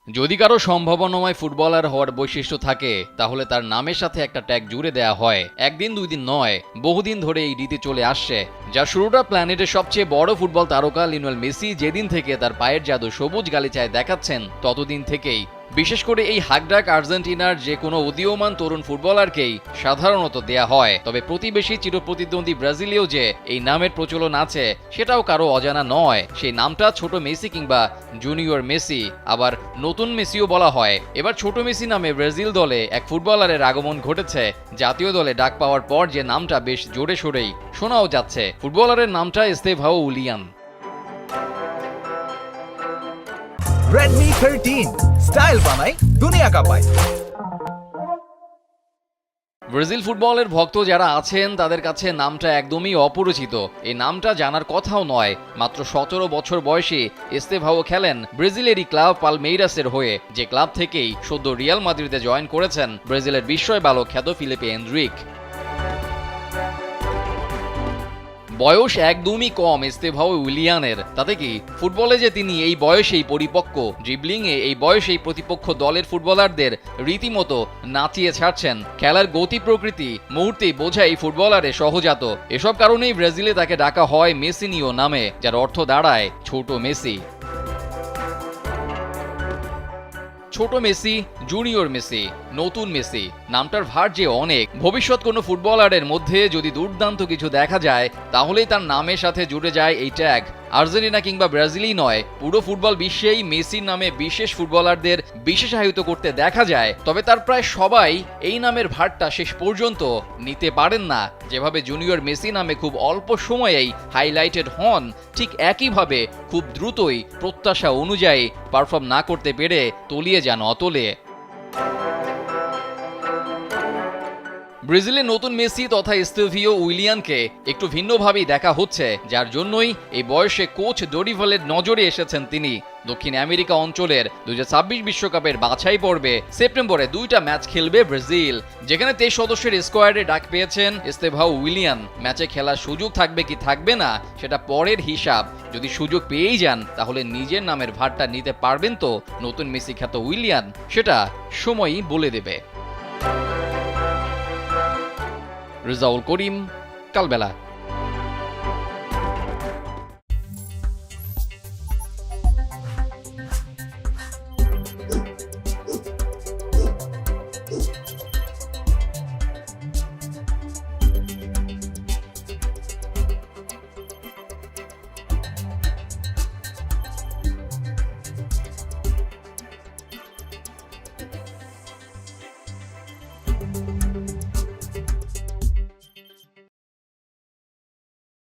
যদি কারো সম্ভাবনাময় ফুটবলার হওয়ার বৈশিষ্ট্য থাকে তাহলে তার নামের সাথে একটা ট্যাগ জুড়ে দেয়া হয়। একদিন দুই দিন নয়, বহুদিন ধরে এই রীতি চলে আসছে, যার শুরুটা প্ল্যানেটের সবচেয়ে বড় ফুটবল তারকা লিওনেল মেসি যেদিন থেকে তার পায়ের জাদু সবুজ গালিচায় দেখাচ্ছেন ততদিন থেকেই। বিশেষ করে এই হাকডাক আর্জেন্টিনার যে কোনো উদীয়মান তরুণ ফুটবলারকেই সাধারণত দেয়া হয়। তবে প্রতিবেশী চিরপ্রতিদ্বন্দ্বী ব্রাজিলেও যে এই নামের প্রচলন আছে সেটাও কারো অজানা নয়। সেই নামটা ছোট মেসি কিংবা জুনিয়র মেসি, আবার নতুন মেসিও বলা হয়। এবার ছোট মেসি নামে ব্রাজিল দলে এক ফুটবলারের আগমন ঘটেছে। জাতীয় দলে ডাক পাওয়ার পর যে নামটা বেশ জোরে সোরেই শোনাও যাচ্ছে, ফুটবলারের নামটা এস্তেভাও উইলিয়ান। Redmi 13 স্টাইল বানাই দুনিয়া কাঁপায়। ব্রাজিল ফুটবলের ভক্ত যারা আছেন তাদের কাছে নামটা একদমই অপরিচিত। এই নামটা জানার কথাও নয়। মাত্র 17 বছর বয়সী এস্তেভাও খেলেন ব্রাজিলেরই ক্লাব পালমেইরাসের হয়ে, যে ক্লাব থেকেই সদ্য রিয়াল মাদ্রিদে জয়েন করেছেন ব্রাজিলের বিস্ময় বালক খ্যাত ফিলিপে এনরিক। বয়স একদমই কম এস্তেভাও উইলিয়ানের, তাতে কি ফুটবলে যে তিনি এই বয়সেই পরিপক্ক, ড্রিবলিংয়ে এই বয়সেই প্রতিপক্ষ দলের ফুটবলারদের রীতিমতো নাচিয়ে ছাড়ছেন। খেলার গতি প্রকৃতি মুহূর্তেই বোঝা এই ফুটবলারে সহজাত। এসব কারণেই ব্রাজিলে তাকে ডাকা হয় মেসিনিও নামে, যার অর্থ দাঁড়ায় ছোট মেসি। ছোট মেসি, জুনিয়র মেসি, নতুন মেসি, নামটার ভার যে অনেক। ভবিষ্যৎ কোনো ফুটবলারের মধ্যে যদি দুর্দান্ত কিছু দেখা যায় তাহলেই তার নামের সাথে জুড়ে যায় এই ট্যাগ। আর্জেন্টিনা কিংবা ব্রাজিলই নয়, পুরো ফুটবল বিশ্বেই মেসির নামে বিশেষ ফুটবলারদের বিশেষায়িত করতে দেখা যায়। তবে তার প্রায় সবাই এই নামের ভারটা শেষ পর্যন্ত নিতে পারেন না। যেভাবে জুনিয়র মেসি নামে খুব অল্প সময়েই হাইলাইটেড হন, ঠিক একইভাবে খুব দ্রুতই প্রত্যাশা অনুযায়ী পারফর্ম না করতে পেরে তলিয়ে যান অতলে। ব্রাজিলের নতুন মেসি তথা এস্তেভিও উইলিয়ানকে একটু ভিন্নভাবেই দেখা হচ্ছে, যার জন্যই এই বয়সে কোচ ডোরিভালের নজরে এসেছেন তিনি। দক্ষিণ আমেরিকা অঞ্চলের 2026 বিশ্বকাপের বাছাই পর্বে সেপ্টেম্বরে 2টা ম্যাচ খেলবে ব্রাজিল, যেখানে 23 সদস্যের স্কোয়াডে ডাক পেয়েছেন এস্তেভাও উইলিয়ান। ম্যাচে খেলার সুযোগ থাকবে কি থাকবে না সেটা পরের হিসাব। যদি সুযোগ পেয়েই যান তাহলে নিজের নামের ভারটা নিতে পারবেন তো নতুন মেসি খ্যাত উইলিয়ান, সেটা সময়ই বলে দেবে। রেজাউল করিম, কালবেলা।